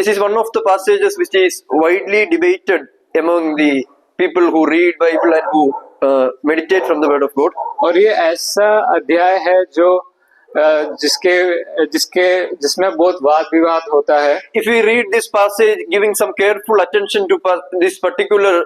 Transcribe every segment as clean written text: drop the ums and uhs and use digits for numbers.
This is one of the passages which is widely debated among the people who read Bible and who meditate from the Word of God. और ये ऐसा अध्याय है जो जिसमें बहुत वाद विवाद होता है। If we read this passage giving some careful attention to this particular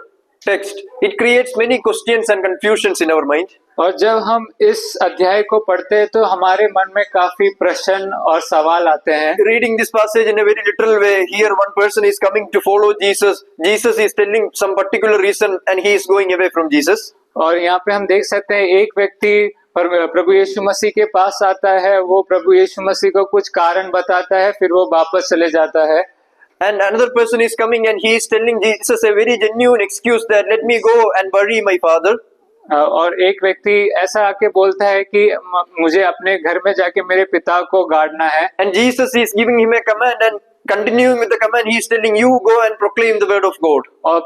text, it creates many questions and confusions in our mind. और जब हम इस अध्याय को पढ़ते हैं तो हमारे मन में काफी प्रश्न और सवाल आते हैं। Reading this passage in a very literal way, here one person is coming to follow Jesus. Jesus is telling some particular reason and he is going away from Jesus. और यहाँ पे हम देख सकते हैं एक व्यक्ति प्रभु यीशु मसीह के पास आता है, वो प्रभु यीशु मसीह को कुछ कारण बताता है, फिर वो वापस चले जाता है। And another person is coming and he is telling Jesus a very genuine excuse that let me go and bury my father. और एक व्यक्ति ऐसा आके बोलता है कि मुझे अपने घर में जाके मेरे पिता को गाड़ना है। And Jesus is giving him a command and continuing with the command he is telling you go and proclaim the word of God. और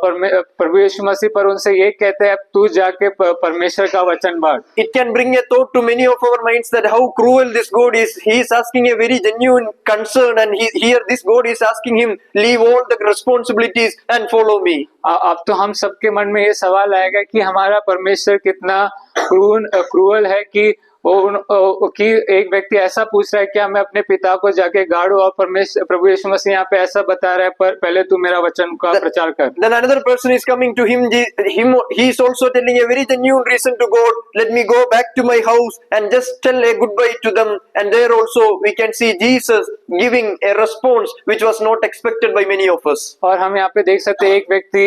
प्रभु यीशु मसीह पर उनसे ये कहते हैं तू जाके परमेश्वर का वचन बांट। It can bring a thought to many of our minds that how cruel this God is. He is asking a very genuine concern and here this God is asking him leave all the responsibilities and follow me. अब तो हम सबके मन में ये सवाल आएगा कि हमारा परमेश्वर कितना क्रूअल है कि कि एक व्यक्ति ऐसा पूछ रहा है क्या मैं अपने पिता को जाके गाड़ू, और प्रभु यीशु मसीह यहाँ पे ऐसा बता रहा है पर पहले तू मेरा वचन का प्रचार कर। Then another person is coming to him. He is also telling a very genuine reason to God. Let me go back to my house and just tell a goodbye to them. And there also we can see Jesus giving a response which was not expected by many of us. और हम यहाँ पे देख सकते हैं एक व्यक्ति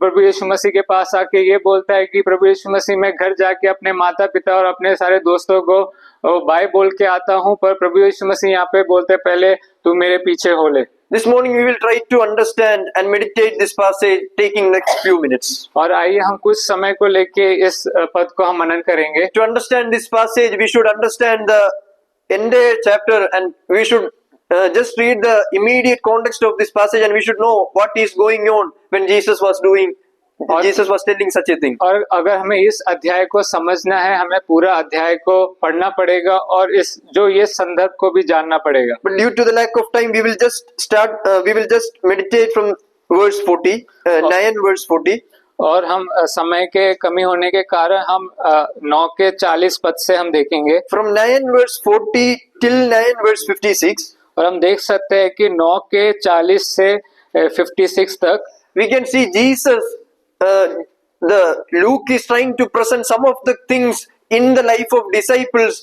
प्रभु यीशु मसीह के पास आके ये बोलता है कि प्रभु यीशु मसीह मैं घर जाके अपने माता पिता और अपने सारे दोस्तों को बाय बोल के आता हूँ, पर प्रभु यीशु मसीह यहाँ पे बोलते पहले तू मेरे पीछे हो ले। This morning we will try to understand and meditate this passage taking next few minutes. और आइए हम कुछ समय को लेके इस पद को हम मनन करेंगे। To understand this passage we should understand the entire chapter and we should just read the immediate context of this passage and we should know what is going on when Jesus was telling such a thing. और अगर हमें इस अध्याय को समझना है हमें पूरा अध्याय को पढ़ना पड़ेगा और इस जो ये संदर्भ को भी जानना पड़ेगा। But due to the lack of time we will just meditate from verse 40, 9 verse 40. और हम समय के कमी होने के कारण हम 9 के 40 पद से हम देखेंगे। From 9 verse 40 till 9 verse 56. और हम देख सकते हैं कि 9 के 40 से 56 तक we can see Jesus. Luke is trying to present some of the things in the life of disciples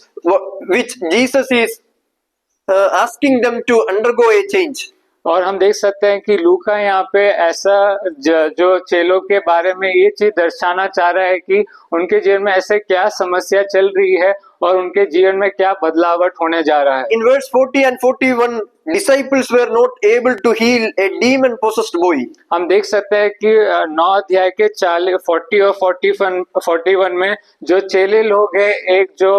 which Jesus is asking them to undergo a change. और हम देख सकते हैं कि लूका यहाँ पे ऐसा जो चेलों के बारे में ये चीज दर्शाना चाह रहा है कि उनके जीवन में ऐसे क्या समस्या चल रही है और उनके जीवन में क्या बदलावट होने जा रहा है। In verse 40 and 41, disciples were not able to heal a demon-possessed boy. हम देख सकते हैं कि 9 अध्याय के 40 और 41 में जो चेले लोग हैं, एक जो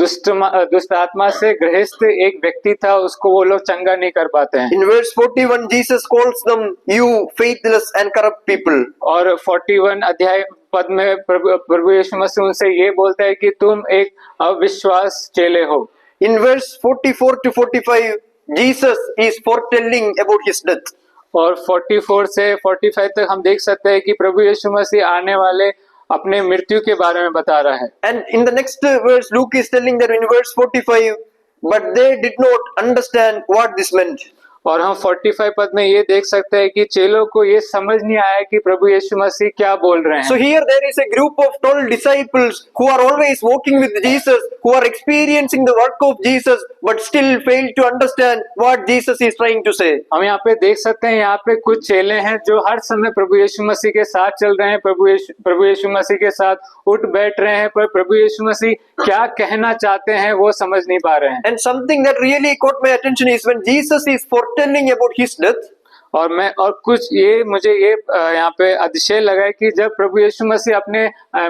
दुष्ट आत्मा से ग्रस्त एक व्यक्ति था उसको वो लोग चंगा नहीं कर पाते हैं। In verse 41, Jesus calls them you faithless and corrupt people. और 41 अध्याय पद में प्रभु यीशु मसीह उनसे ये बोलता है कि तुम एक अविश्वास चेले हो। In verse 44 to 45, Jesus is foretelling about his death. और 44 से 45 तक हम देख सकते हैं कि प्रभु यीशु मसीह आने वाले अपने मृत्यु के बारे में बता रहा है। And in the next verse, Luke is telling that in verse 45, but they did not understand what this meant. और हम 45 पद में ये देख सकते हैं कि चेलों को ये समझ नहीं आया कि प्रभु यीशु मसीह क्या बोल रहे हैं। So here there is a group of 12 disciples who are always walking with Jesus, who are experiencing the work of Jesus, but still fail to understand what Jesus is trying to say. हम यहाँ पे देख सकते हैं यहाँ पे कुछ चेले हैं जो हर समय प्रभु यीशु मसीह के साथ चल रहे हैं, प्रभु यीशु मसीह के साथ उठ बैठ रहे हैं, पर प्रभु यीशु मसीह क्या कहना चाहते हैं वो समझ नहीं पा रहे हैं। And something that really caught my attention is when Jesus is foretelling about his death. और कुछ ये मुझे ये यहाँ पे अतिशय लगा है कि जब प्रभु यीशु मसीह अपने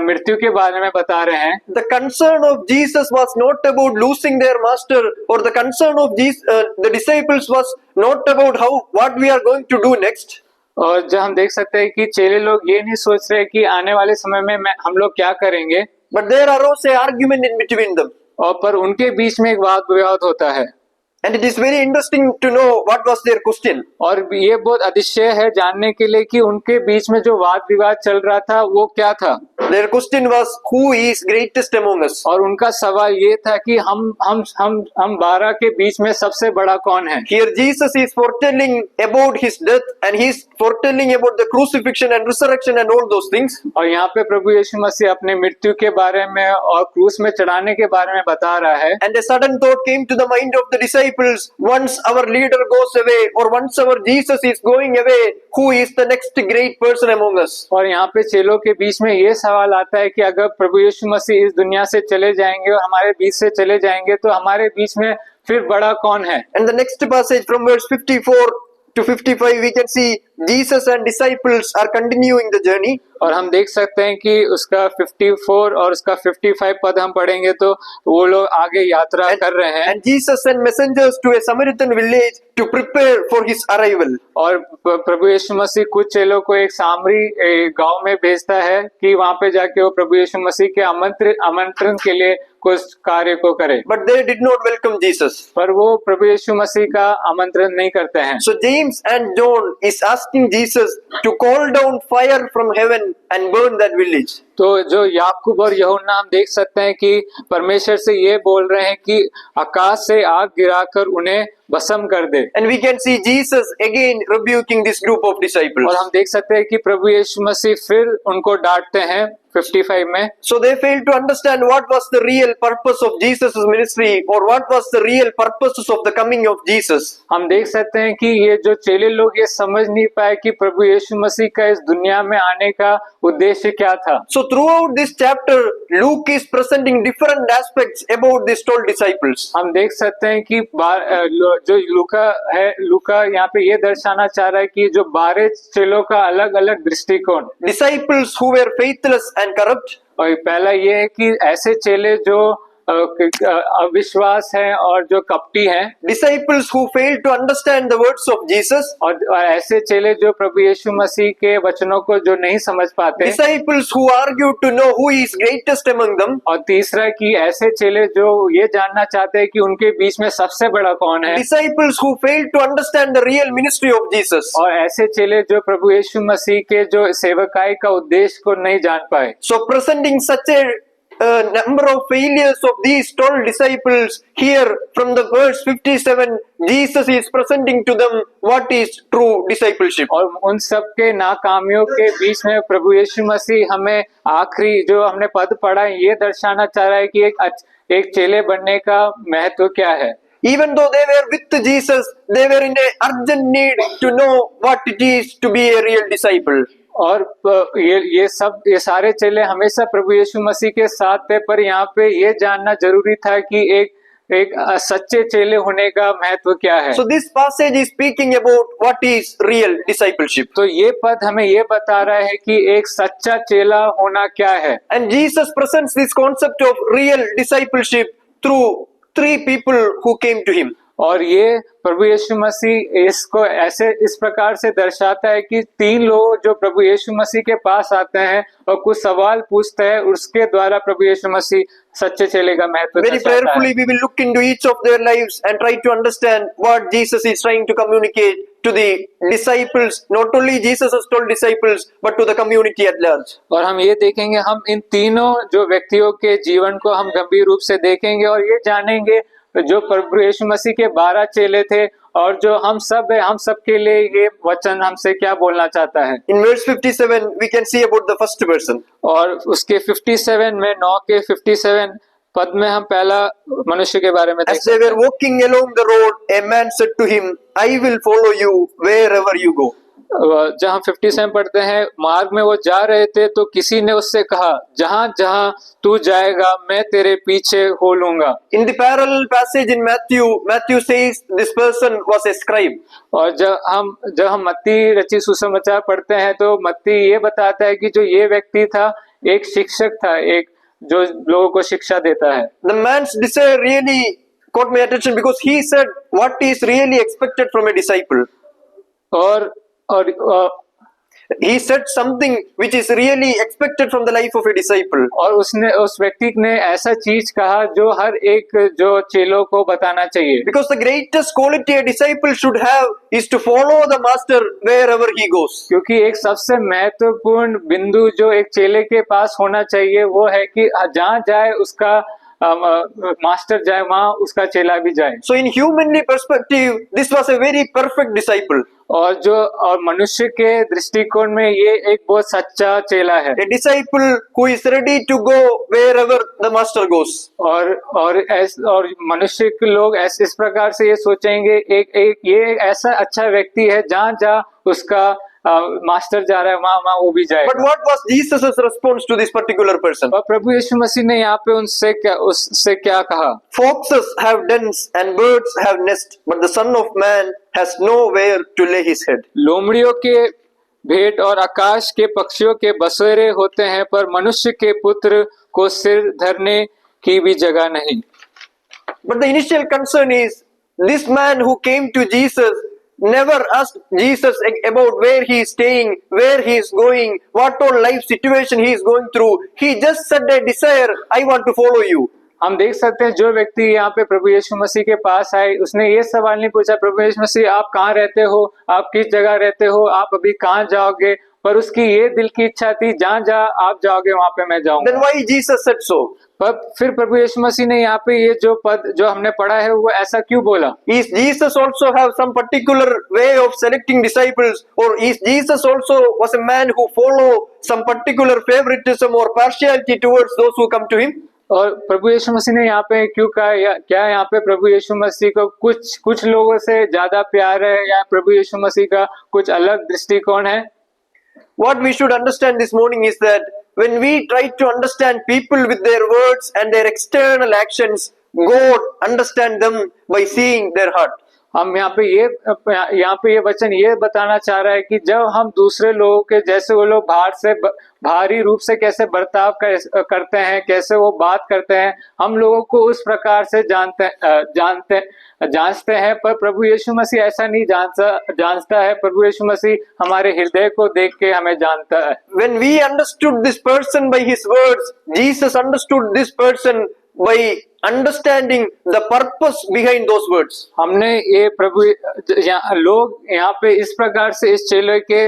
मृत्यु के बारे में बता रहे हैं, the concern of Jesus was not about losing their master, or the concern of the disciples was not about what we are going to do next. और जब हम देख सकते हैं कि चेले लोग ये नहीं सोच रहे कि आने वाले समय में हम लोग क्या करेंगे, but there arose an argument in between them. और पर उनके बीच में एक वाद विवाद होता है। And it is very interesting to know what was their question. और ये बहुत अतिशय है जानने के लिए कि उनके बीच में जो वाद विवाद चल रहा था वो क्या था। Their question was, who is greatest among us? और उनका सवाल ये था कि हम 12 के बीच में सबसे बड़ा कौन है। Here Jesus is foretelling about his death and he is foretelling about the crucifixion and resurrection and all those things. और यहाँ पे प्रभु यीशु मसीह अपने मृत्यु के बारे में और क्रूस में चढ़ाने के बारे में बता रहा है। And a sudden thought came to the mind of the disciples, once our leader goes away or once our Jesus is going away, who is the next great person among us? और यहाँ पे चेलों के बीच में ये सवाल आता है कि अगर प्रभु यीशु मसीह इस दुनिया से चले जाएंगे और हमारे बीच से चले जाएंगे तो हमारे बीच में फिर बड़ा कौन है। And the next passage from verse 54 to 55 we can see Jesus and disciples are continuing the journey. और हम देख सकते हैं कि उसका 54 और उसका 55 पद हम पढ़ेंगे तो वो लोग आगे यात्रा कर रहे हैं। And Jesus sent messengers to a Samaritan village to prepare for his arrival. और प्रभु यीशु मसीह कुछ चेलों को एक सामरी गांव में भेजता है कि वहां पे जाके वो प्रभु यीशु मसीह के आमंत्रण के लिए कुछ कार्य को करे। But they did not welcome Jesus. पर वो प्रभु यीशु मसीह का आमंत्रण नहीं करते हैं। So James and John is asking Jesus to call down fire from heaven and burn that village. तो जो याकूब और यूहन्ना हम देख सकते हैं कि परमेश्वर से ये बोल रहे हैं कि आकाश से आग गिराकर उन्हें भस्म कर दे। And we can see Jesus again rebuking this group of disciples. और हम देख सकते हैं कि प्रभु यीशु मसीह फिर उनको डांटते हैं 55 में। So they failed to understand what was the real purpose of Jesus' ministry or what was the real purposes of the coming of Jesus. हम देख सकते हैं कि ये जो चेले लोग ये समझ नहीं पाए कि प्रभु यीशु मसीह का इस दुनिया में आने का उद्देश्य क्या था। So throughout this chapter, Luke is presenting different aspects about these 12 disciples. हम देख सकते हैं कि जो लूका यहाँ पे ये दर्शाना चाह रहा है कि जो 12 चेलों का अलग अलग दृष्टिकोण। Disciples who were faithless and corrupt. और पहला ये है कि ऐसे चेले जो अविश्वास हैं और जो कपटी हैं। Disciples who failed to understand the words of Jesus. और ऐसे चेले जो प्रभु यीशु मसीह के वचनों को जो नहीं समझ पाते। Disciples who argued to know who is greatest among them. और तीसरा कि ऐसे चेले जो ये जानना चाहते हैं कि उनके बीच में सबसे बड़ा कौन है। Disciples who failed to understand the real ministry of Jesus. और ऐसे चेले जो प्रभु यीशु मसीह के जो सेवकाई का उद्देश्य को नहीं जान पाए। So presenting such a number of failures of these 12 disciples, here from the verse 57 Jesus is presenting to them what is true discipleship. और उन सब के नाकामियों के बीच में प्रभु यीशु मसीह हमें आखिरी जो हमने पद पढ़ा ये दर्शाना चाह रहा है कि एक चेले बनने का महत्व क्या है। Even though they were with Jesus, they were in a urgent need to know what it is to be a real disciple. और ये सारे चेले हमेशा प्रभु यीशु मसीह के साथ थे, पर यहाँ पे ये जानना जरूरी था कि एक सच्चे चेले होने का महत्व क्या है। So this passage is speaking about what is real discipleship. तो ये पद हमें ये बता रहा है कि एक सच्चा चेला होना क्या है। And Jesus presents this concept of real discipleship through 3 people who came to him. और ये प्रभु यीशु मसीह इसको ऐसे इस प्रकार से दर्शाता है कि 3 लोग जो प्रभु यीशु मसीह के पास आते हैं और कुछ सवाल पूछते हैं, उसके द्वारा प्रभु यीशु मसीह सच्चे चेले का महत्व Very prayerfully we will look into each of their lives and try to understand what Jesus is trying to communicate to the disciples, not only Jesus' 12 disciples but to the community at large. और हम ये देखेंगे, हम इन तीनों जो व्यक्तियों के जीवन को हम गंभीर रूप से देखेंगे और ये जानेंगे जो प्रभु यीशु मसीह के 12 चेले थे और जो हम सब है, हम सब के लिए ये वचन हमसे क्या बोलना चाहता है। In verse 57 we can see about the first person. और उसके 57 में 9 के 57 पद में हम पहला मनुष्य के बारे में देख As they were walking along the road, a man said to him, I will follow you wherever you go. जब हम 57 पढ़ते हैं, मार्ग में वो जा रहे थे तो किसी ने उससे कहा, जहां जहां तू जाएगा मैं तेरे पीछे हो लूंगा। In the parallel passage in Matthew says this person was a scribe. और जब हम मत्ती रचित सुसमाचार पढ़ते हैं तो मत्ती ये बताता है कि जो ये व्यक्ति था एक शिक्षक था, एक जो लोगों को शिक्षा देता है। The man's desire really caught my attention because he said what is really expected from a disciple. और He said something which is really expected from the life of a disciple. और उसने उस व्यक्ति ने ऐसा चीज कहा जो हर एक जो चेलों को बताना चाहिए, Because the greatest quality a disciple should have is to follow the master wherever he goes. क्योंकि एक सबसे महत्वपूर्ण बिंदु जो एक चेले के पास होना चाहिए वो है कि जहाँ जाए उसका मास्टर जाए, वहाँ उसका चेला भी जाए। So in humanly perspective, this was a very perfect disciple. और मनुष्य के दृष्टिकोण में ये एक बहुत सच्चा चेला है, A disciple who is ready to go wherever the master goes. और मनुष्य के लोग इस प्रकार से ये सोचेंगे, ये ऐसा अच्छा व्यक्ति है जहाँ उसका मास्टर जा रहा है वहाँ वो भी जाए। But what was Jesus' response to this particular person? और प्रभु यीशु मसीह ने यहाँ पे उससे क्या कहा? Foxes have dens and birds have nests, but the Son of Man has nowhere to lay his head. लोमड़ियों के भेंट और आकाश के पक्षियों के बसेरे होते हैं, पर मनुष्य के पुत्र को सिर धरने की भी जगह नहीं। But the initial concern is this man who came to Jesus never asked Jesus about where he is staying, where he is going, what all life situation he is going through. He just said a desire, I want to follow you. हम देख सकते हैं जो व्यक्ति यहाँ पे प्रभु यीशु मसीह के पास आए, उसने ये सवाल नहीं पूछा प्रभु यीशु मसीह आप कहाँ रहते हो, आप किस जगह रहते हो, आप अभी कहाँ जाओगे, पर उसकी ये दिल की इच्छा थी जहाँ आप जाओगे वहाँ पे मैं जाऊंगा। Then why Jesus said so? पर फिर प्रभु यीशु मसीह ने यहाँ पे ये जो पद जो हमने पढ़ा है वो ऐसा क्यों बोला? Is Jesus also have some particular way of selecting disciples, or is Jesus also was a man who follow some particular favoritism or partiality towards those who come to him? और प्रभु यीशु मसीह ने यहाँ पे क्यों कहा, क्या यहाँ पे प्रभु यीशु मसीह को कुछ लोगों से ज्यादा प्यार है या प्रभु यीशु मसीह का कुछ अलग दृष्टिकोण है? What we should understand this morning is that when we try to understand people with their words and their external actions, God understand them by seeing their heart. हम यहाँ पे ये वचन ये बताना चाह रहा है कि जब हम दूसरे लोगों के जैसे वो लोग बाहरी रूप से कैसे बर्ताव करते हैं, कैसे वो बात करते हैं, हम लोगों को उस प्रकार से जांचते हैं, पर प्रभु यीशु मसीह ऐसा नहीं जांचता है। प्रभु यीशु मसीह हमारे हृदय को देख के हमें जानता है। When we understood this person by his words, Jesus understood this person by understanding the purpose behind those words. हमने ये लोग यहाँ पे इस प्रकार से इस चेले के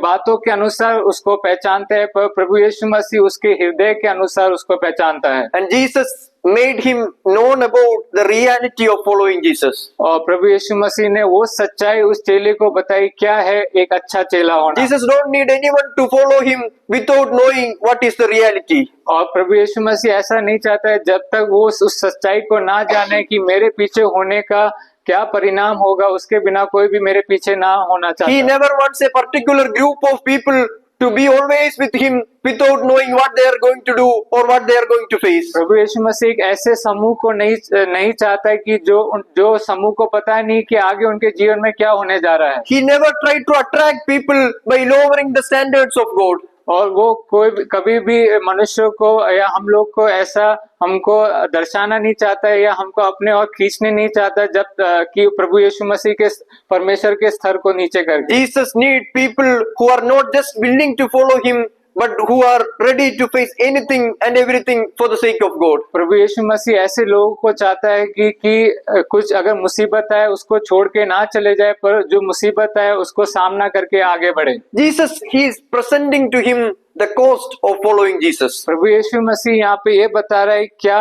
बातों के अनुसार उसको पहचानते हैं, पर प्रभु यीशु मसीह उसके हृदय के अनुसार उसको पहचानता है। And Jesus made him known about the reality of following Jesus. और प्रभु यीशु मसीह ने वो सच्चाई उस चेले को बताई क्या है एक अच्छा चेला होना। Jesus don't need anyone to follow him without knowing what is the reality. और प्रभु यीशु मसीह ऐसा नहीं चाहता है जब तक वो उस सच्चाई को ना जाने कि मेरे पीछे होने का क्या परिणाम होगा, उसके बिना कोई भी मेरे पीछे ना होना चाहता। He never wants a particular group of people to be always with him without knowing what they are going to do or what they are going to face. प्रभु यीशु मसीह एक ऐसे समूह को नहीं चाहता है कि जो समूह को पता नहीं कि आगे उनके जीवन में क्या होने जा रहा है। He never tried to attract people by lowering the standards of God. और वो कभी भी मनुष्यों को या हम लोग को ऐसा हमको दर्शाना नहीं चाहता है या हमको अपने और खींचने नहीं चाहता जब कि प्रभु यीशु मसीह के परमेश्वर के स्तर को नीचे करके। Jesus need people who are not just willing to follow him but who are ready to face anything and everything for the sake of God. प्रभु यीशु मसीह ऐसे लोगों को चाहता है कि कुछ अगर मुसीबत है उसको छोड़ के ना चले जाए, पर जो मुसीबत है उसको सामना करके आगे बढ़े। Jesus, he is presenting to him the cost of following Jesus. प्रभु यीशु मसीह यहाँ पे ये बता रहा है क्या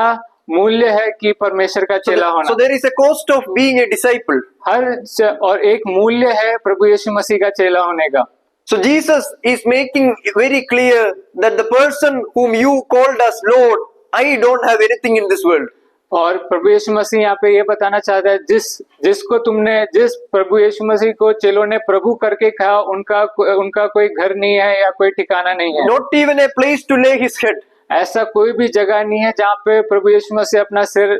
मूल्य है कि परमेश्वर का चेला होना। So there is a cost of being a disciple. और एक मूल्य है प्रभु यीशु मसीह का चेला होने का। So Jesus is making very clear that the person whom you called as Lord, I don't have anything in this world. और प्रभु यीशु मसीह यहाँ पे ये बताना चाहता है जिस प्रभु यीशु मसीह को चेलों ने प्रभु करके कहा उनका कोई घर नहीं है या कोई ठिकाना नहीं है। Not even a place to lay his head. ऐसा कोई भी जगह नहीं है जहाँ पे प्रभु यीशु मसीह अपना सिर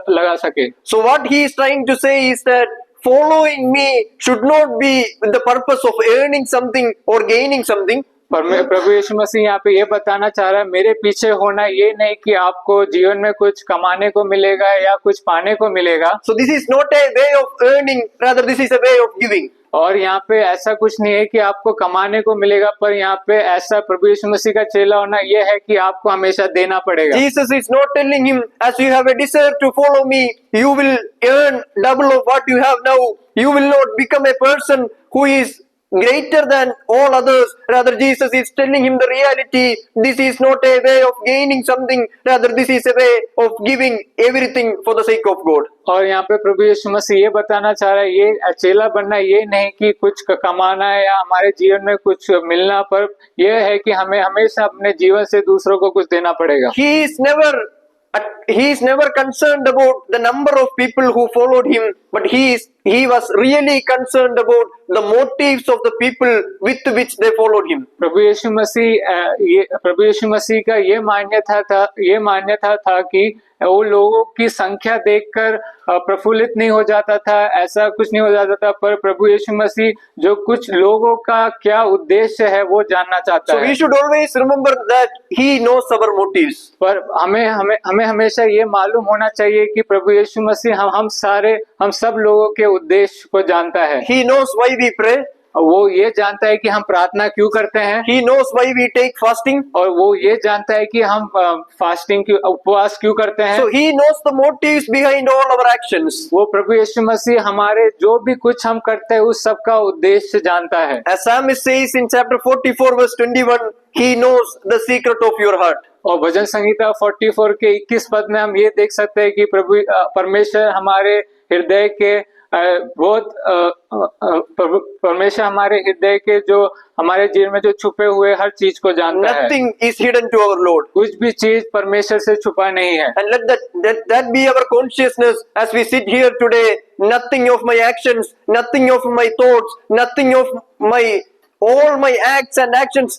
लगा सके। So what he is trying to say is that following me should not be with the purpose of earning something or gaining something. पर प्रभु यीशु मसीह यहाँ पे ये बताना चाह रहा है मेरे पीछे होना ये नहीं कि आपको जीवन में कुछ कमाने को मिलेगा या कुछ पाने को मिलेगा। So this is not a way of earning, rather this is a way of giving. और यहाँ पे ऐसा कुछ नहीं है कि आपको कमाने को मिलेगा, पर यहाँ पे ऐसा प्रभु यीशु मसीह का चेला होना ये है कि आपको हमेशा देना पड़ेगा। Jesus is not telling him, as you have a desire to follow me, you will earn double of what you have now. You will not become a person who is greater than all others. Rather, Jesus is telling him the reality. This is not a way of gaining something. Rather, this is a way of giving everything for the sake of God. और यहाँ पे प्रभु यीशु मसीह ये बताना चाह रहा है, ये चेला बनना ये नहीं कि कुछ कमाना है या हमारे जीवन में कुछ मिलना, पर यह है कि हमें हमेशा अपने जीवन से दूसरों को कुछ देना पड़ेगा। He is never concerned about the number of people who followed him, but he was really concerned about the motives of the people with which they followed him. प्रभु यीशु मसीह का ये मान्यता था कि वो लोगों की संख्या देखकर प्रफुल्लित नहीं हो जाता था, ऐसा कुछ नहीं हो जाता था, पर प्रभु यीशु मसीह जो कुछ लोगों का क्या उद्देश्य है वो जानना चाहता So है। we should always remember that he knows our motives. पर हमें हमेशा ये मालूम होना चाहिए कि प्रभु यीशु मसीह हम सब लोगों के उद्देश्य को जानता है। He knows why we pray. वो ये जानता है कि हम प्रार्थना क्यों करते हैं। He knows why we take fasting. और वो ये जानता है कि हम फास्टिंग की उपवास क्यों करते हैं। So he knows the motives behind all our actions. वो प्रभु यीशु मसीह हमारे जो भी कुछ हम करते हैं उस सब का उद्देश्य जानता है। As Psalmist says in chapter 44 verse 21, he knows the secret of your heart. और भजन संहिता 44 के 21 पद में हम ये देख सकते हैं कि परमेश्वर हमारे हृदय के परमेश्वर हमारे हृदय के जो हमारे जीवन में जो छुपे हुए हर चीज को जानता है। Nothing is hidden to our Lord. कुछ भी चीज परमेश्वर से छुपा नहीं है। And let that be our consciousness as we sit here today. Nothing of my actions, nothing of my thoughts, nothing of all my acts and actions,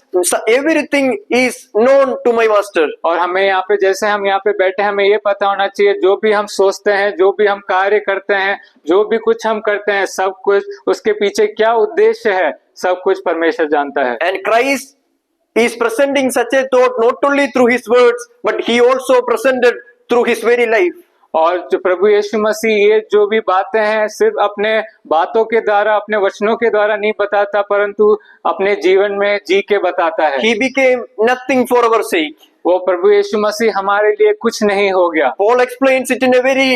everything is known to my master. और हमें यहाँ पे जैसे हम यहाँ पे बैठे हमें ये पता होना चाहिए जो भी हम सोचते हैं, जो भी हम कार्य करते हैं, जो भी कुछ हम करते हैं, सब कुछ उसके पीछे क्या उद्देश्य है, सब कुछ परमेश्वर जानता है। And Christ is presenting such a thought not only through his words, but he also presented through his very life. और जो प्रभु यीशु मसीह ये जो भी बातें हैं सिर्फ अपने बातों के द्वारा, अपने वचनों के द्वारा नहीं बताता, परंतु अपने जीवन में जी के बताता है। He became nothing for our sake. वो प्रभु यीशु मसीह हमारे लिए कुछ नहीं हो गया। Paul explains it in a very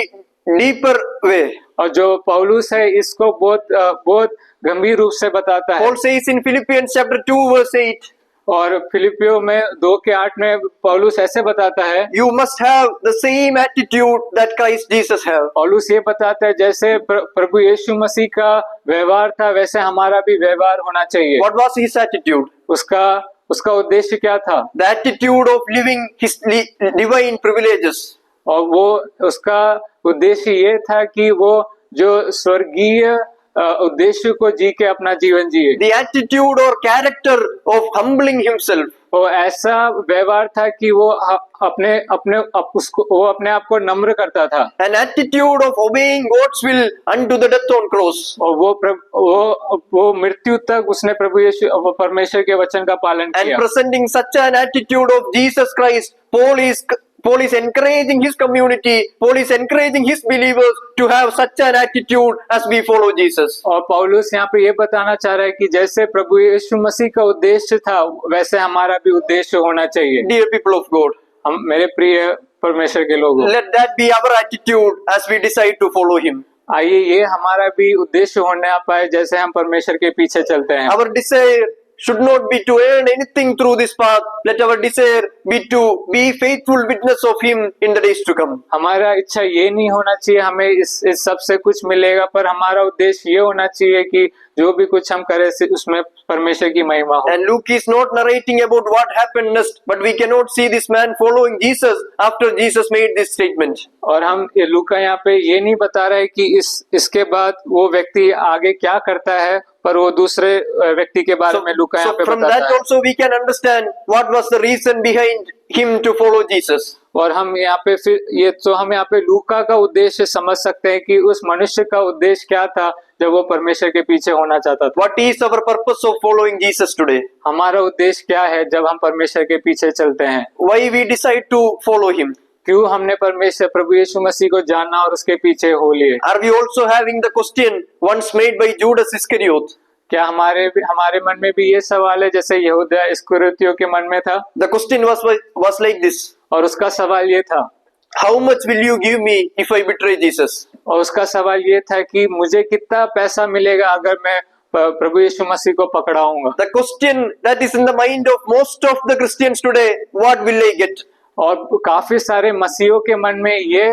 deeper way. और जो पौलुस है इसको बहुत गंभीर रूप से बताता है। Paul says in Philippians chapter 2 verse 8, और फिलिपियो में 2:8 में पौलुस ऐसे बताता है, you must have the same attitude that Christ Jesus have. पौलुस ये बताता है जैसे प्रभु यीशु मसीह का व्यवहार था वैसे हमारा भी व्यवहार होना चाहिए। What was his attitude? उसका उद्देश्य क्या था? The attitude of living his divine privileges. और वो उसका उद्देश्य ये था कि वो जो स्वर्गीय उद्देश्य को जी के अपना जीवन जिए। The attitude or character of humbling himself. वो ऐसा व्यवहार था कि वो अपने आप को नम्र करता था। An attitude of obeying God's will unto the death on cross. और वो मृत्यु तक उसने प्रभु यीशु परमेश्वर के वचन का पालन And किया। presenting such an attitude of Jesus Christ, Paul is encouraging his community, Paul is encouraging his believers to have such an attitude as we follow Jesus. और पौलुस यहाँ पे ये बताना चाह रहा है कि जैसे प्रभु यीशु मसीह का उद्देश्य था वैसे हमारा भी उद्देश्य होना चाहिए। Dear people of God, हम मेरे प्रिय परमेश्वर के लोगों, let that be our attitude as we decide to follow him. आइए ये हमारा भी उद्देश्य होने पाए जैसे हम परमेश्वर के पीछे चलते हैं। Our desire should not be to earn anything through this path. Let our desire be to be faithful witness of him in the days to come. हमारा इच्छा ये नहीं होना चाहिए हमें इस सब से कुछ मिलेगा, पर हमारा उद्देश्य ये होना चाहिए कि जो भी कुछ हम करें उसमें परमेश्वर की महिमा हो। And Luke is not narrating about what happened next, but we cannot see this man following Jesus after Jesus made this statement. और हम लूका यहाँ पे ये नहीं बता रहे कि इसके बाद वो व्यक्ति आगे क्या करता है, पर वो दूसरे व्यक्ति के बारे में लूका यहाँ पे from बताता that है। also we can understand what was the reason behind him to follow Jesus. और हम यहाँ पे हम यहाँ पे लूका का उद्देश्य समझ सकते हैं कि उस मनुष्य का उद्देश्य क्या था जब वो परमेश्वर के पीछे होना चाहता था। What is our purpose of following Jesus today? हमारा उद्देश्य क्या है जब हम परमेश्वर के पीछे चलते हैं? Why we decide to follow him? क्यों हमने परमेश्वर प्रभु यीशु मसीह को जानना और उसके पीछे हो लिए? Are we also having the question once made by Judas Iscariot? क्या हमारे मन में भी ये सवाल है जैसे यहूदा इस्करियोतियों के मन में था? The question was like this: और उसका सवाल ये था, how much will you give me if I betray Jesus? और उसका सवाल ये था कि मुझे कितना पैसा मिलेगा अगर मैं प्रभु यीशु मसीह को पकड़ाऊंगा? The question that is in the mind of most of the Christians today: what will I get? और काफी सारे मसीहों के मन में ये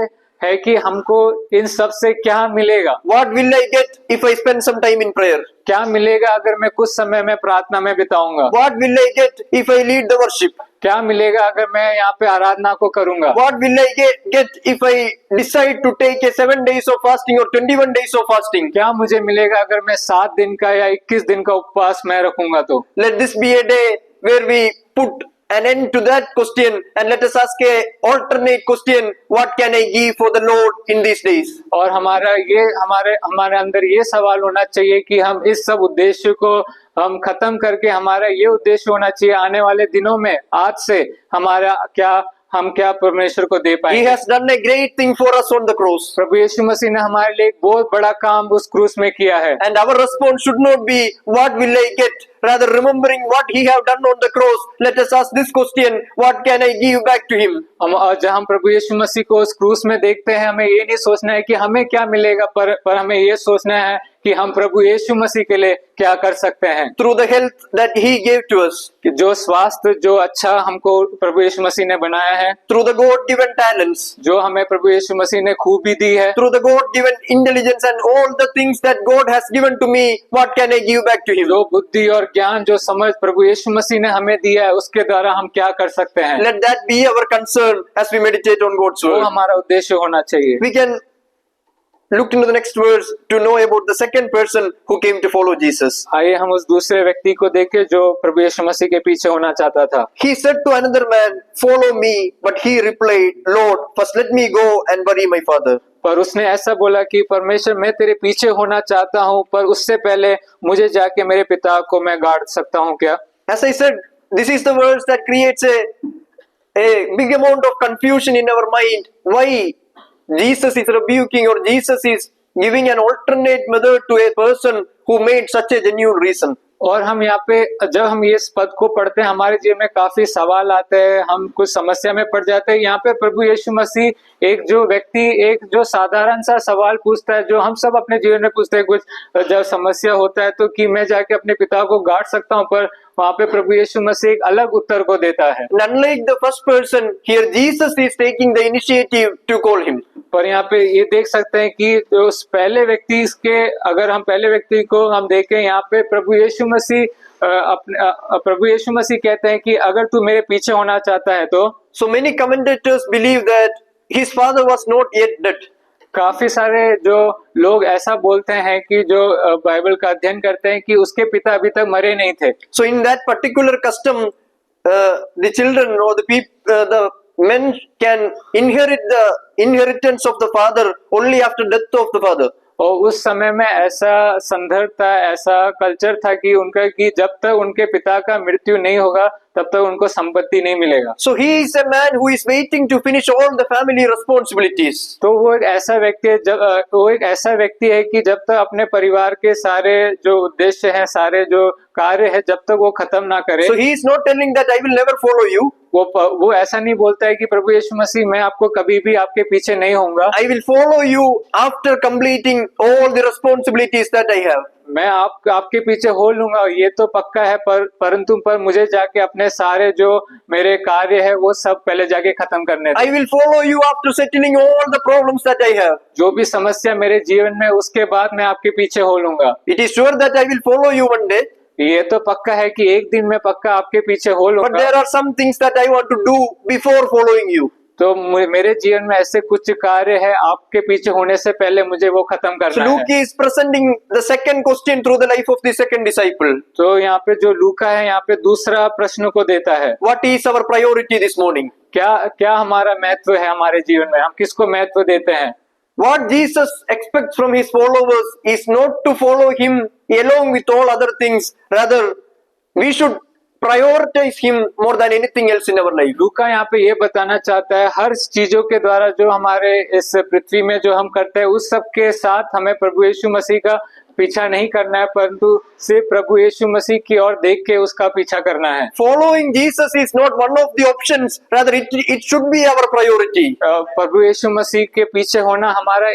है कि हमको इन सब से क्या मिलेगा? What will I get if I spend some time in prayer? क्या मिलेगा अगर मैं कुछ समय में प्रार्थना में बिताऊंगा? What will I get if I lead the worship? क्या मिलेगा अगर मैं यहाँ पे आराधना को करूंगा? What will I get if I decide to take a 7 days of fasting or 21 days of fasting? क्या मुझे मिलेगा अगर मैं 7 दिन का या 21 दिन का उपवास मैं रखूंगा तो? Let this be a day where we put an end to that question and let us ask a alternate question: what can I give for the Lord in these days? और हमारे अंदर ये सवाल होना चाहिए कि हम इस सब उद्देश्य को हम खत्म करके हमारा ये उद्देश्य होना चाहिए आने वाले दिनों में आज से हम क्या परमेश्वर को दे He पाएंगे? has done a great thing for us on the cross, प्रभु यीशु मसीह ने हमारे लिए एक बहुत बड़ा काम उस क्रूस में किया है। and our response should not be what will I get, rather remembering what he have done on the cross, let us ask this question: what can I give back to him? जब हम प्रभु यीशु मसीह को उस क्रूस में देखते हैं हमें ये नहीं सोचना है कि हमें क्या मिलेगा, पर हमें ये सोचना है कि हम प्रभु यीशु मसीह के लिए क्या कर सकते हैं। Through the health that he gave to us, कि जो स्वास्थ्य जो अच्छा हमको प्रभु यीशु मसीह ने बनाया है, through the God-given talents, जो हमें प्रभु यीशु मसीह ने खूबी दी है, through the God-given intelligence and all the things that God has given to me, what can I give back to him? जो बुद्धि और ज्ञान जो समझ प्रभु यीशु मसीह ने हमें दिया है उसके द्वारा हम क्या कर सकते हैं? Let that be our concern as we meditate on God's वो word. हमारा उद्देश्य होना चाहिए। We can look into the next verse to know about the second person who came to follow Jesus. आइए हम उस दूसरे व्यक्ति को देखें जो प्रभु यीशु मसीह के पीछे होना चाहता था। He said to another man, "Follow me," but he replied, "Lord, first let me go and bury my father." पर उसने ऐसा बोला कि परमेश्वर मैं तेरे पीछे होना चाहता हूँ पर उससे पहले मुझे जाके मेरे पिता को मैं गाड़ सकता हूँ क्या? As I said, this is the verse that creates a big amount of confusion in our mind. Why Jesus is rebuking or Jesus is giving an alternate method to a person who made such a genuine reason. और हम यहाँ पे जब हम ये इस पद को पढ़ते हैं हमारे जीवन में काफी सवाल आते हैं, हम कुछ समस्या में पड़ जाते हैं। यहाँ पे प्रभु यीशु मसीह एक जो साधारण सा सवाल पूछता है जो हम सब अपने जीवन में पूछते हैं कुछ जब समस्या होता है तो कि मैं जाके अपने पिता को गाड़ सकता हूँ, पर वहाँ पे प्रभु यीशु मसीह एक अलग उत्तर को देता है। And unlike the first person, here Jesus is taking the initiative to call him. पर यहाँ पे ये देख सकते हैं कि उस पहले व्यक्ति अगर हम पहले व्यक्ति को हम देखें यहाँ पे प्रभु यीशु मसीह कहते हैं कि अगर तू मेरे पीछे होना चाहता है तो। So many commentators believe that his father was not yet dead. काफी सारे जो लोग ऐसा बोलते हैं कि जो बाइबल का अध्ययन करते हैं कि उसके पिता अभी तक मरे नहीं थे। So in that particular custom, the children or the men can inherit the inheritance of the father only after death of the father. और उस समय में ऐसा संदर्भ था, ऐसा कल्चर था कि जब तक उनके पिता का मृत्यु नहीं होगा तब तक उनको संपत्ति नहीं मिलेगा। So he is a man who is waiting to finish all the family responsibilities. तो वो एक ऐसा व्यक्ति है कि जब तक अपने परिवार के सारे जो उद्देश्य हैं, सारे जो कार्य है, जब तक वो खत्म ना करे। So he is not telling that I will never follow you. वो ऐसा नहीं बोलता है कि प्रभु यीशु मसीह मैं आपको कभी भी आपके पीछे नहीं होऊंगा। I will follow you after completing all the responsibilities that I have. मैं आपके पीछे हो लूंगा ये तो पक्का है, परंतु मुझे जाके अपने सारे जो मेरे कार्य है वो सब पहले जाके खत्म करने I will follow you after settling all the problems that I have. जो भी समस्या मेरे जीवन में उसके बाद मैं आपके पीछे हो लूंगा। It is sure that I will follow you one day. ये तो पक्का है कि एक दिन मैं पक्का आपके पीछे हो लूंगा। But there are some things that I want to do before following you. तो मेरे जीवन में ऐसे कुछ कार्य है आपके पीछे होने से पहले मुझे वो खत्म करना है। Luke is presenting the second question through the life of the second disciple. तो यहाँ पे जो लूका है यहाँ पे दूसरा प्रश्न को देता है। What is our priority this morning? क्या हमारा महत्व है हमारे जीवन में, हम किसको महत्व देते हैं? What Jesus expects from his followers is not to follow him along with all other things. Rather, we should prioritize him more than anything else in our life. लूका यहाँ पे ये बताना चाहता है, हर चीजों के द्वारा जो हमारे इस पृथ्वी में जो हम करते हैं उस सब के साथ हमें प्रभु यीशु मसीह का पीछा नहीं करना है, परंतु सिर्फ प्रभु यीशु मसीह की ओर देख के उसका पीछा करना है। Following Jesus is not one of the options, rather it should be our priority. प्रभु यीशु मसीह के पीछे होना हमारा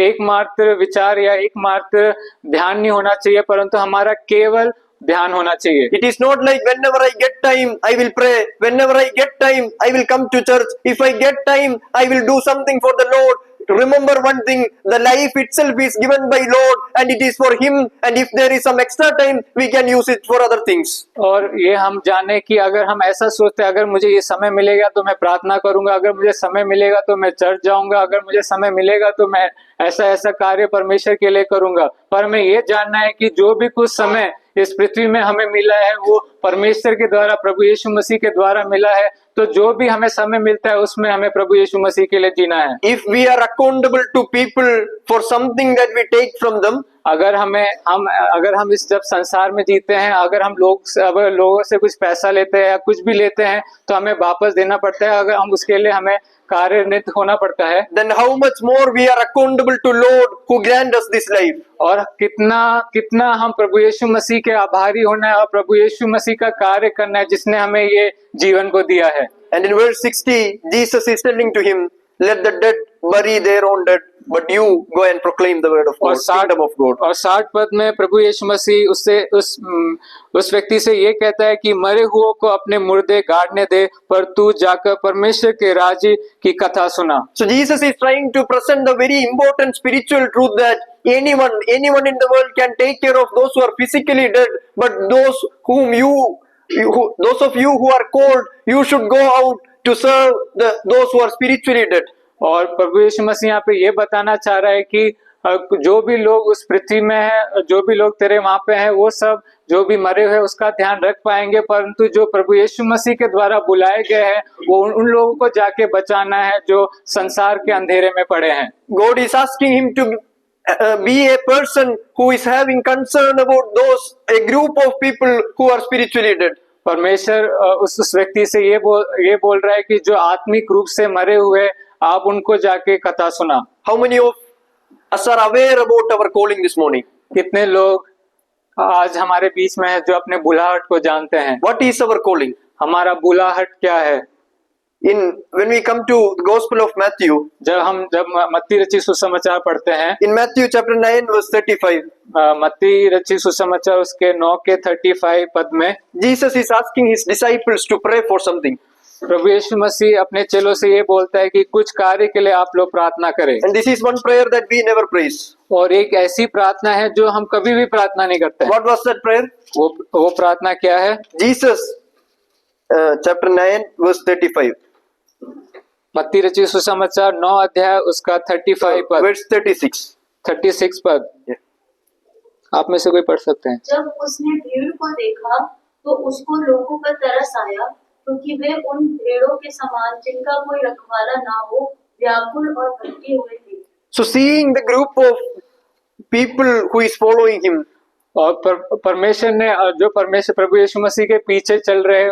एकमात्र विचार या एकमात्र ध्यान नहीं होना चाहिए, परंतु हमारा केवल ध्यान होना चाहिए। It is not like whenever I get time, I will pray. Whenever I get time, I will come to church. If I get time, I will do something for the Lord. Remember one thing, the life itself is given by Lord and it is for Him, and if there is some extra time, we can use it for other things. और ये हम जाने कि अगर हम ऐसा सोचते हैं, अगर मुझे ये समय मिलेगा तो मैं प्रार्थना करूंगा, अगर मुझे समय मिलेगा तो मैं चर्च जाऊंगा, अगर मुझे समय मिलेगा तो मैं ऐसा ऐसा कार्य परमेश्वर के लिए करूंगा। पर हमें ये जानना है कि जो भी कुछ समय इस पृथ्वी में हमें मिला है वो परमेश्वर के द्वारा, प्रभु यीशु मसीह के द्वारा मिला है, तो जो भी हमें समय मिलता है उसमें हमें प्रभु यीशु मसीह के लिए जीना है। If we are accountable to people for something that we take from them, अगर हम इस जब संसार में जीते हैं, अगर हम लोगों से कुछ पैसा लेते हैं या कुछ भी लेते हैं तो हमें वापस देना पड़ता है, अगर हम उसके लिए हमें कार्यरत होना पड़ता है, then how much more we are accountable to Lord who grant us this life. और कितना हम प्रभु यीशु मसीह के आभारी होना है और प्रभु यीशु मसीह का कार्य करना है जिसने हमें ये जीवन को दिया है। And in verse 60, Jesus is telling to him, let the dead bury their own dead, but you go and proclaim the word of God, kingdom of God. और 60 पद में प्रभु यीशु मसीह उस व्यक्ति से ये कहता है कि मरे हुओं को अपने मुर्दे गाड़ने दे, पर तू जाकर परमेश्वर के राज्य की कथा सुना। So Jesus is trying to present the very important spiritual truth that anyone in the world can take care of those who are physically dead, but those of you who are called, you should go out to serve those who are spiritually dead. और प्रभु यीशु मसीह यहाँ पे ये बताना चाह रहा है कि जो भी लोग उस पृथ्वी में है, जो भी लोग तेरे वहां पे हैं, वो सब जो भी मरे हुए उसका ध्यान रख पाएंगे, परंतु जो प्रभु यीशु मसीह के द्वारा बुलाए गए हैं वो उन लोगों को जाके बचाना है जो संसार के अंधेरे में पड़े हैं। God is asking him to be a person who is having concern about a group of people who are spiritually dead. परमेश्वर उस व्यक्ति से ये बोल रहा है कि जो आत्मिक रूप से मरे हुए, आप उनको जाके कथा सुना। How many of us are aware about our calling this morning? कितने लोग आज हमारे बीच में है जो अपने बुलाहट को जानते हैं? What is our calling? हमारा बुलाहट क्या है? When we come to the Gospel of Matthew, जब मत्ती रचित सुसमाचार पढ़ते हैं, in Matthew chapter 9 verse 35, मत्ती रचित सुसमाचार उसके 9 के 35 पद में Jesus is asking his disciples to pray for something. प्रभु यीशु मसीह अपने चेलों से ये बोलता है कि कुछ कार्य के लिए आप लोग प्रार्थना करें। And this is one prayer that we never praise. और एक ऐसी प्रार्थना है जो हम कभी भी प्रार्थना नहीं करते। What was that prayer? वो प्रार्थना क्या है? Jesus chapter 9 verse 35. मत्ती रचित सुसमाचार 9 अध्याय उसका 35 पद, verse 36 पद। आप में से कोई पढ़ सकते हैं? जब उसने भीड़ को देखा तो उसको लोगों पर तरस आया, क्योंकि वे उन भेड़ों के समान जिनका कोई रखवाला ना हो व्याकुल और भटके हुए थे। So seeing the group of people who is following him, और परमेश्वर ने जो प्रभु यीशु मसीह के पीछे चल रहे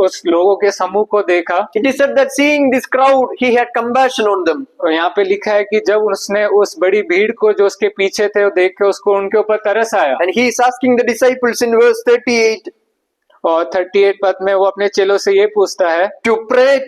उस लोगों के समूह को देखा। it is said that seeing this crowd, he had compassion on them. और यहाँ पे लिखा है कि जब उसने उस बड़ी भीड़ को जो उसके पीछे थे वो देख के उसको उनके ऊपर तरस आया। And he is asking the disciples in verse 38 और 38 पद में वो अपने चेलों से ये पूछता है to pray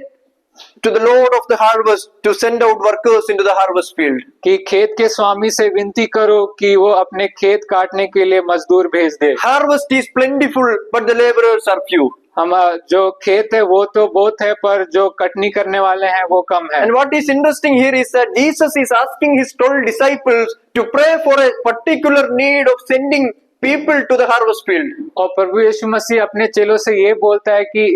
to the Lord of the harvest to send out workers into the harvest field. कि खेत के स्वामी से विनती करो कि वो अपने खेत काटने के लिए मजदूर भेज दे। Harvest is plentiful, but the laborers are few. हम जो खेत है वो तो बहुत है, पर जो कटनी करने वाले हैं वो कम है। And what is interesting here is that Jesus is asking his 12 disciples to pray for a particular need of sending people to the harvest field. और प्रभु यीशु मसीह अपने चेलों से ये बोलता है कि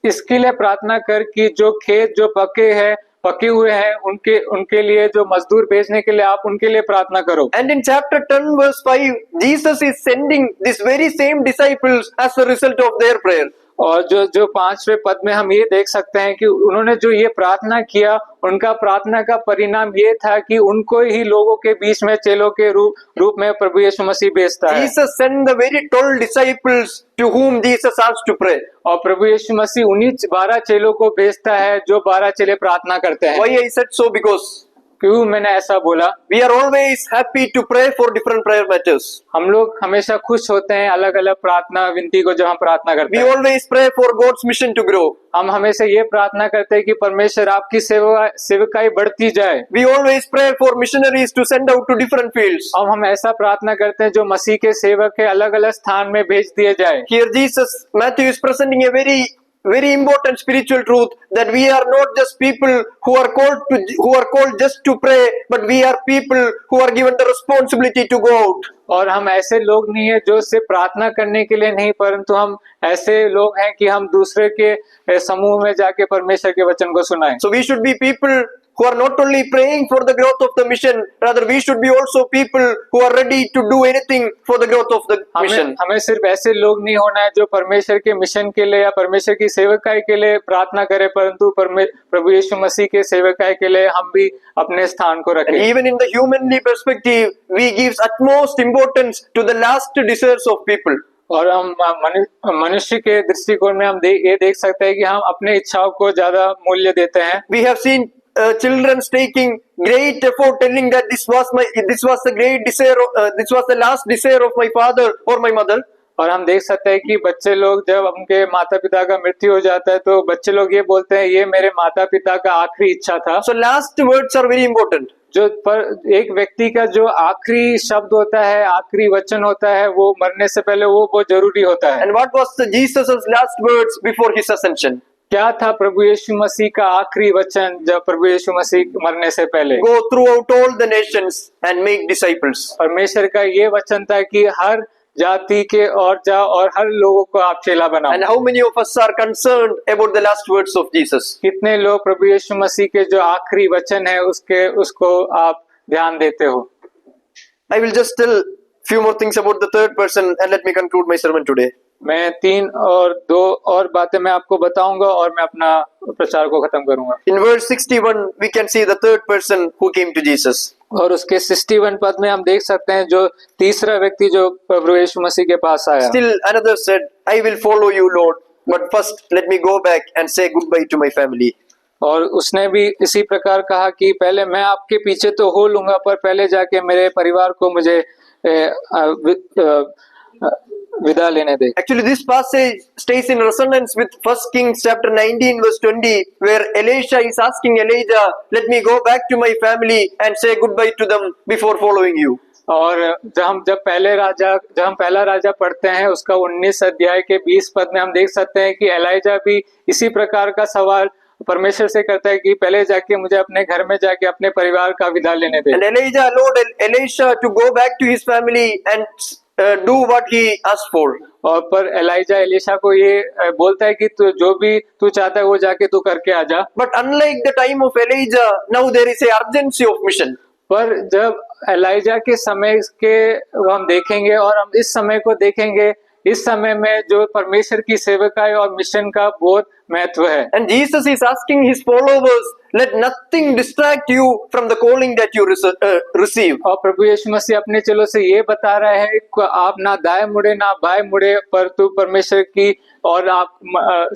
इसके लिए प्रार्थना कर कि जो खेत जो पके हुए हैं उनके लिए जो मजदूर भेजने के लिए आप उनके लिए प्रार्थना करो। And in chapter 10 verse 5, Jesus is sending these very same disciples as a result of their prayer. और जो 5वें पद में हम ये देख सकते हैं कि उन्होंने जो ये प्रार्थना किया, उनका प्रार्थना का परिणाम ये था कि उनको ही लोगों के बीच में चेलों के रूप में प्रभु यीशु मसीह भेजता है। Jesus sent the very 12 disciples to whom Jesus asked to pray. और प्रभु यीशु मसीह उन्हीं 12 चेलों को भेजता है जो 12 चेले प्रार्थना करते हैं। Why I said so? Because क्यों मैंने ऐसा बोला? we are always happy to pray for different prayer matters. हम लोग हमेशा खुश होते हैं अलग अलग प्रार्थना विनती को जब हम प्रार्थना करते We हैं। always pray for God's mission to grow. हम हमेशा ये प्रार्थना करते हैं कि परमेश्वर आपकी सेवकाई बढ़ती जाए। We always pray for missionaries to send out to different fields. अब हम ऐसा प्रार्थना करते हैं जो मसीह के सेवक है अलग अलग स्थान में भेज दिए जाए। Here Matthew is presenting a very important spiritual truth that we are not just people who are called just to pray, but we are people who are given the responsibility to go out. और हम ऐसे लोग नहीं है जो सिर्फ प्रार्थना करने के लिए नहीं, परंतु हम ऐसे लोग हैं कि हम दूसरे के समूह में जाके परमेश्वर के वचन को सुनाएं। So we should be people who are not only praying for the growth of the mission, rather we should be also people who are ready to do anything for the growth of the mission. हमें सिर्फ ऐसे लोग नहीं होना है जो परमेश्वर के मिशन के लिए या परमेश्वर की सेवकाई के लिए प्रार्थना करें, परंतु प्रभु यीशु मसीह के सेवकाई के लिए हम भी अपने स्थान को And रखें। even in the humanly perspective, we give utmost importance to the last desires of people. और हम मनुष्य के दृष्टिकोण में हम ये देख सकते हैं कि हम अपने इच्छाओं को ज्यादा मूल्य देते हैं। We have seen children taking great effort, telling that this was the great desire, this was the last desire of my father or my mother. और हम देख सकते हैं कि बच्चे लोग जब उनके माता पिता का मृत्यु हो जाता है तो बच्चे लोग ये बोलते हैं ये मेरे माता पिता का आखिरी इच्छा था। So last words are very important. जो पर एक व्यक्ति का जो आखिरी शब्द होता है, आखिरी वचन होता है, वो मरने से पहले वो बहुत जरूरी होता है। And what was Jesus' last words before his ascension? क्या था प्रभु यीशु मसीह का आखिरी वचन जब प्रभु यीशु मसीह मरने से पहले? Go throughout all the nations and make disciples. परमेश्वर का ये वचन था कि हर जाति के और जाओ और हर लोगों को आप चेला बनाओ। And how many of us are concerned about the last words of Jesus? कितने लोग प्रभु यीशु मसीह के जो आखिरी वचन है उसको आप ध्यान देते हो? I will just tell few more things about the third person and let me conclude my sermon today. मैं 3 और 2 और बातें मैं आपको बताऊंगा और मैं अपना प्रचार को खत्म करूंगा। In verse 61, we can see the third person who came to Jesus. और उसके 61 पद में हम देख सकते हैं जो तीसरा व्यक्ति जो प्रभु यीशु मसीह के पास आया। Still another said, I will follow you, Lord, but first let me go back and say goodbye to my family. और उसने भी इसी प्रकार कहा कि पहले मैं आपके पीछे तो हो लूंगा, पर पहले जाके मेरे परिवार को मुझे विदा लेने दे। Actually, this passage stays in resonance with 1 Kings chapter 19 verse 20, where Elisha is asking Elijah, let me go back to my family and say goodbye to them before following you. और जब हम पहला राजा पढ़ते हैं उसका 19 अध्याय के 20 पद में हम देख सकते हैं कि एलाइजा भी इसी प्रकार का सवाल परमेश्वर से करता है कि पहले जाके मुझे अपने घर में जाके अपने परिवार का विदा लेने दे। And Elijah allowed Elisha to go back to his family and do what he asked for. और पर एलाइजा एलिशा को ये बोलता है कि तू जो भी तू चाहता है वो जाके तू करके आ जा। But unlike the time of Elijah, now there is a urgency of mission. पर जब एलाइजा के समय के हम देखेंगे और हम इस समय को देखेंगे, इस समय में जो परमेश्वर की सेवकाई और मिशन का बहुत महत्व है। And Jesus is asking his followers, let nothing distract you from the calling that you receive. और प्रभु यीशु मसीह अपने चेलों से ये बता रहे हैं कि आप ना दाएं मुड़े ना बाएं मुड़े, पर तू परमेश्वर की और आप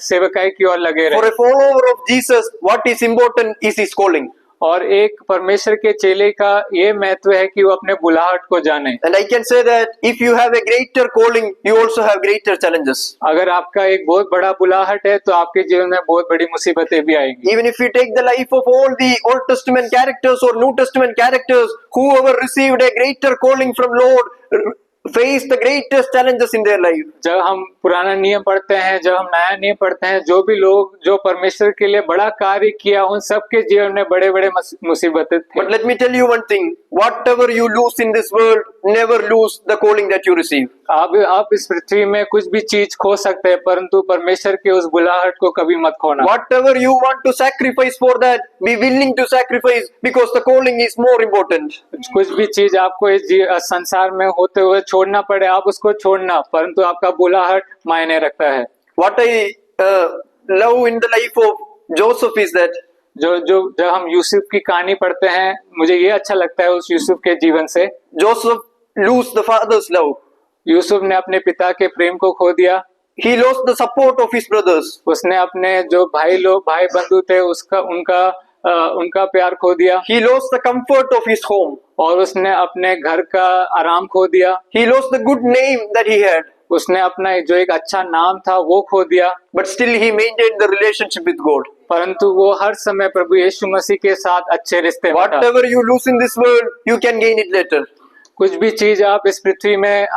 सेवकाई की ओर लगे For रहे। a follower of Jesus, what is important is his calling. और एक परमेश्वर के चेले का ये महत्व है कि वो अपने बुलाहट को जाने। And I can say that if you have a greater calling, you also have greater challenges. अगर आपका एक बहुत बड़ा बुलाहट है तो आपके जीवन में बहुत बड़ी मुसीबतें भी आएंगी। Even if you take the life of all the Old Testament characters or New Testament characters, whoever received a greater calling from Lord face the greatest challenges in their life. जब हम पुराना नियम पढ़ते हैं, जब हम नया नियम पढ़ते हैं, जो भी लोग जो परमेश्वर के लिए बड़ा कार्य किया उन सबके जीवन में बड़े बड़े मुसीबतें थे। But let me tell you one thing, whatever you lose in this world, never lose the calling that you receive. आप इस पृथ्वी में कुछ भी चीज खो सकते हैं, परंतु परमेश्वर के उस बुलाहट को कभी मत खोना। Whatever you want to sacrifice for that, be willing to sacrifice because the calling is more important. कुछ भी चीज आपको इस संसार में होते हुए छोड़ना पड़े, आप उसको छोड़ना, परंतु आपका बुलाहट मायने रखता है। What I love in the life of Joseph is that जब हम यूसुफ की कहानी पढ़ते हैं, मुझे ये अच्छा लगता है उस यूसुफ के जीवन से। Joseph lost the father's love. Yusuf ने अपने पिता के प्रेम को खो दिया। He lost the support of his brothers. उसने अपने जो भाई बंधु थे उनका प्यार खो दिया। He lost the comfort of his home. और उसने अपने घर का आराम खो दिया। He lost the good name that he had. उसने अपना जो एक अच्छा नाम था वो खो दिया। But still he maintained the relationship with God. परंतु वो हर समय प्रभु यीशु मसीह के साथ अच्छे रिश्ते में था। Whatever you lose in this world, you can gain it later. कुछ भी चीज आप इस पृथ्वी में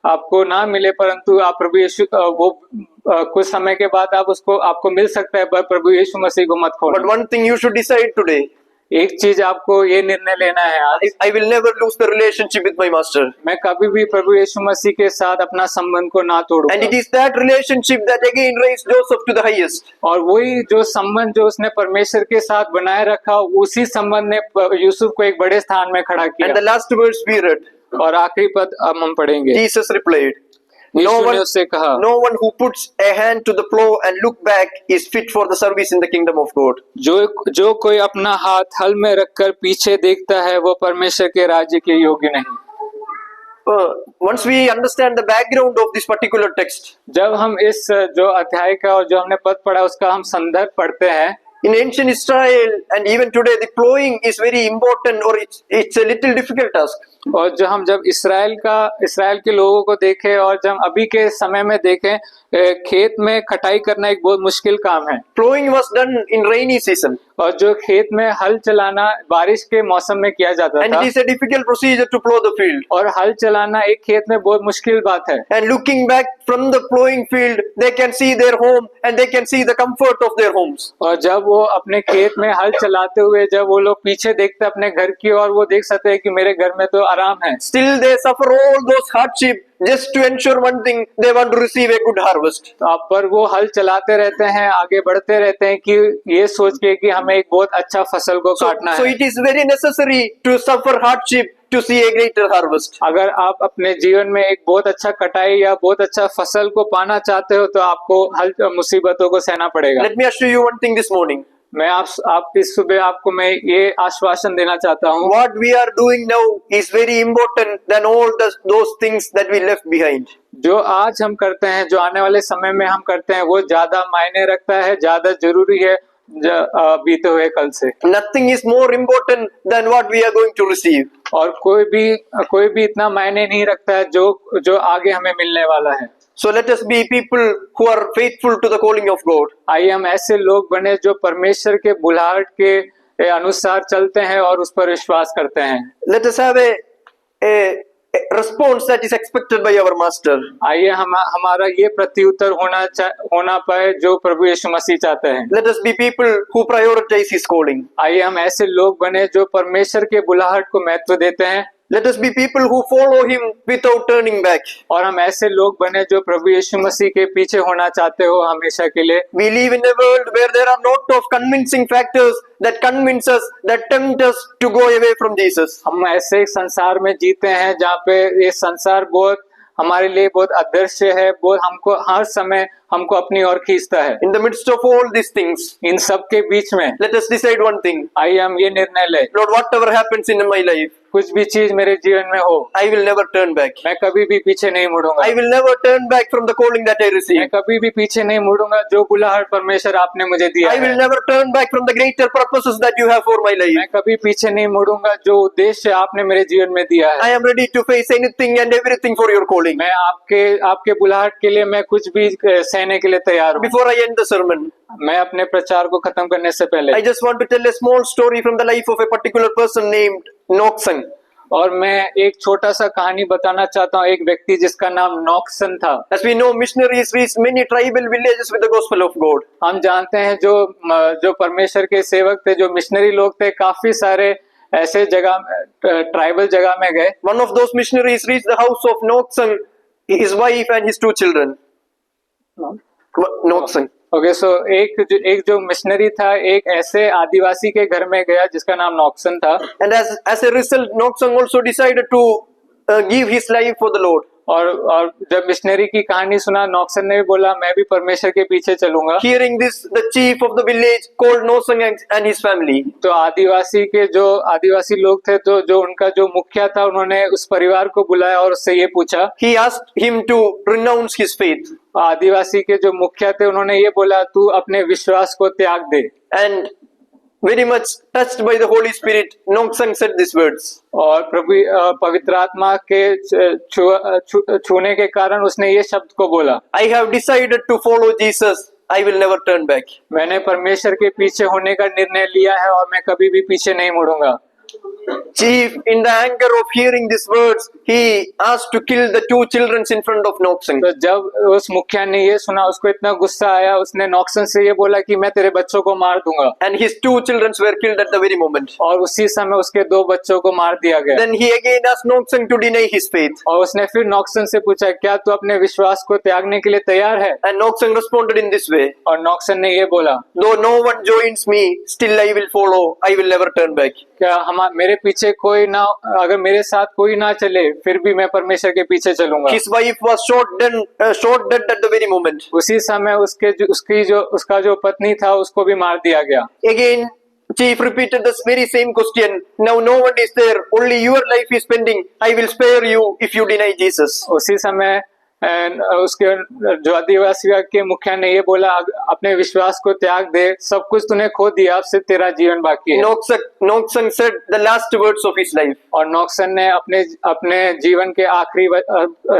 आपको ना मिले, परंतु आप प्रभु यीशु कुछ समय के बाद आपको मिल सकता है, पर प्रभु यीशु मसीह को मत खोना। But one thing you should decide today. एक चीज आपको ये निर्णय लेना है आज। I will never lose the relationship with my master. मैं कभी भी प्रभु यीशु मसीह के साथ अपना संबंध को ना तोड़ूंगा। And it is that relationship that again raised Joseph to the highest. और वही जो संबंध जो उसने परमेश्वर के साथ बनाए रखा, उसी संबंध ने यूसुफ को एक बड़े स्थान में खड़ा And किया। the last verse we read. और आखिरी पद अब हम पढ़ेंगे। Jesus replied, यीशु ने उससे कहा, No one who puts a hand to the plow and look back is fit for the service in the kingdom of God. जो कोई अपना हाथ हल में रखकर पीछे देखता है, वो परमेश्वर के राज्य के योग्य नहीं। Once we understand the background of this particular text, जब हम इस जो अध्याय का और जो हमने पद पढ़ा उसका हम संदर्भ पढ़ते हैं, in ancient Israel and even today, the plowing is very important, or it's a little difficult task. और जब इसराइल के लोगों को देखें और जब अभी के समय में देखें, खेत में कटाई करना एक बहुत मुश्किल काम है। Plowing was done in rainy season. और जो खेत में हल चलाना बारिश के मौसम में किया जाता And था। it is a difficult procedure to plow the field. और हल चलाना एक खेत में बहुत मुश्किल बात है। And looking back from the plowing field, they can see their home and they can see the comfort of their homes. और जब वो अपने खेत में हल चलाते हुए जब वो लोग पीछे देखते अपने घर की ओर, वो देख सकते हैं कि मेरे घर में तो आराम है। Still they suffer all those hardship just to ensure one thing, they want to receive a good harvest. पर वो हल चलाते रहते हैं, आगे बढ़ते रहते हैं कि ये सोच के कि हमें एक बहुत अच्छा फसल को काटना So है। it is very necessary to suffer hardship to see a greater harvest. अगर आप अपने जीवन में एक बहुत अच्छा कटाई या बहुत अच्छा फसल को पाना चाहते हो, तो आपको हल मुसीबतों को सहना पड़ेगा। Let me assure you one thing this morning. मैं आप इस सुबह आपको मैं ये आश्वासन देना चाहता हूँ, What we are doing now is very important than all those things that we left behind. जो आज हम करते हैं, जो आने वाले समय में हम करते हैं, वो ज्यादा मायने रखता है, ज्यादा जरूरी है बीते हुए कल से। Nothing is more important than what we are going to receive. और कोई भी इतना मायने नहीं रखता है जो आगे हमें मिलने वाला है। So let us be people who are faithful to the calling of God. आइए हम ऐसे लोग बने जो परमेश्वर के बुलाहट के अनुसार चलते हैं और उस पर विश्वास करते हैं। Let us have a response that is expected by our master. आइए हमारा ये प्रत्युत्तर होना पाए जो प्रभु यीशु मसीह चाहते हैं। Let us be people who prioritize his calling. आइए हम ऐसे लोग बने जो परमेश्वर के बुलाहट को महत्व देते हैं। Let us be people who follow him without turning back. और हम ऐसे लोग बने जो प्रभु यीशु मसीह के पीछे होना चाहते हो हमेशा के लिए। We live in a world where there are lot of convincing factors that convince us, that tempt us to go away from Jesus. हम ऐसे एक संसार में जीते हैं जहाँ पे ये संसार हमारे लिए बहुत अदृश्य है, हमको हर समय हमको अपनी ओर खींचता है। In the midst of all these things, इन सब के बीच में let us decide one thing. आइए हम ये निर्णय लें, Lord, whatever happens in my life, कुछ भी चीज मेरे जीवन में हो, I will never turn back. मैं कभी भी पीछे नहीं मुड़ूंगा। I will never turn back from the calling that I मैं received. कभी भी पीछे नहीं मुड़ूंगा जो बुलाहट परमेश्वर आपने मुझे दिया I will है। never turn back from the greater purposes that you have for my life. मैं कभी पीछे नहीं मुड़ूंगा जो उद्देश्य आपने मेरे जीवन में दिया I है। am ready to face anything and everything for your calling. मैं आपके बुलाहट के लिए मैं कुछ भी सहने के लिए तैयार हूँ। Before I end the sermon, मैं अपने प्रचार को खत्म करने से पहले I just want to tell a small story from the life of a particular person named Noksan. और मैं एक छोटा सा कहानी बताना चाहता हूँ, एक व्यक्ति जिसका नाम नॉक्सन था। As we know, missionaries reach many tribal villages with the gospel of God. हम जानते हैं जो परमेश्वर के सेवक थे, जो मिशनरी लोग थे, काफी सारे ऐसे ट्राइबल जगह में गए। One of those missionaries reached the house of Noksan, his wife and his 2 children. Noksan. Okay, सो एक जो मिशनरी था, एक ऐसे आदिवासी के घर में गया जिसका नाम नॉक्सन था। And as a result, Noksan also decided to give his life for the Lord. और जब मिशनरी की कहानी सुना, नॉक्सन ने भी बोला मैं भी परमेश्वर के पीछे चलूंगा। Hearing this, the chief of the village called Nosang and his family. तो आदिवासी लोग थे, तो जो उनका जो मुखिया था, उन्होंने उस परिवार को बुलाया और उससे ये पूछा। He asked him to renounce his faith. आदिवासी के जो मुखिया थे, उन्होंने ये बोला तू अपने विश्वास को त्याग दे। And very much touched by the Holy Spirit, Noksang said these words. और पवित्र आत्मा के छूने के कारण उसने ये शब्द को बोला, I have decided to follow Jesus. I will never turn back. मैंने परमेश्वर के पीछे होने का निर्णय लिया है और मैं कभी भी पीछे नहीं मुड़ूंगा। Chief, in the anger of hearing these words, he asked to kill the 2 children in front of Noksang. तो जब उस मुखिया ने ये सुना, उसको इतना गुस्सा आया, उसने नॉक्सन से ये बोला कि मैं तेरे बच्चों को मार दूंगा। And his 2 children were killed at the very moment. और उसी समय उसके 2 बच्चों को मार दिया गया। Then he again asked Noksang to deny his faith. और उसने फिर नॉक्सन से पूछा, क्या तू अपने विश्वास को त्यागने के लिए तैयार है? And Noksang responded in this way. और नॉक्सन ने ये बोला, Though no one joins me, still I will follow. I will never turn back. क्या मेरे पीछे कोई ना, अगर मेरे साथ कोई ना चले, फिर भी मैं परमेश्वर के पीछे चलूंगा। His wife was shot dead at the very moment. उसी समय उसका जो पत्नी था, उसको भी मार दिया गया। Again, chief repeated this very same question. Now no one is there. Only your life is pending. I will spare you if you deny Jesus. उसी समय उसके जो आदिवासी के मुखिया ने ये बोला, अपने विश्वास को त्याग दे, सब कुछ तूने खो दिया, अब से तेरा जीवन बाकी है। Noksang said the last words of his life. और नॉक्सन ने अपने जीवन के आखिरी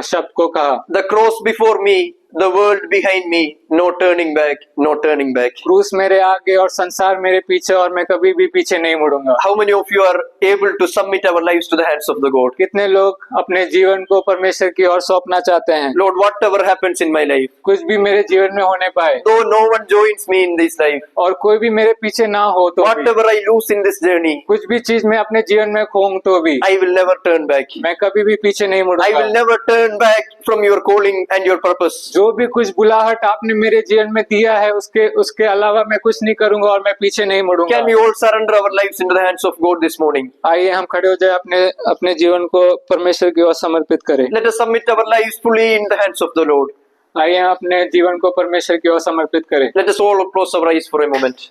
शब्द को कहा, The cross before me, the world behind me, no turning back, no turning back. क्रूस मेरे आगे और संसार मेरे पीछे, और मैं कभी भी पीछे नहीं मुड़ूंगा। How many of you are able to submit our lives to the hands of the God? कितने लोग अपने जीवन को परमेश्वर की ओर सौंपना चाहते हैं? Lord, whatever happens in my life, कुछ भी मेरे जीवन में होने पाए, though no one joins me in this life, और कोई भी मेरे पीछे ना हो तो भी, whatever I lose in this journey, कुछ भी चीज मैं अपने जीवन में खोऊं तो भी, I will never turn back. मैं कभी भी पीछे नहीं I मुड़ूंगा। will never turn back from your calling and your purpose. जो भी कुछ बुलाहट आपने मेरे जीवन में दिया है, उसके अलावा मैं कुछ नहीं करूंगा और मैं पीछे नहीं मुड़ूंगा। Can we all surrender our lives into the hands of God this morning? आइए हम खड़े हो जाए, अपने जीवन को परमेश्वर की ओर समर्पित करें। Let us submit our lives fully in the hands of the Lord. आइए हम अपने जीवन को परमेश्वर की ओर समर्पित करें। Let us all close our eyes for a moment.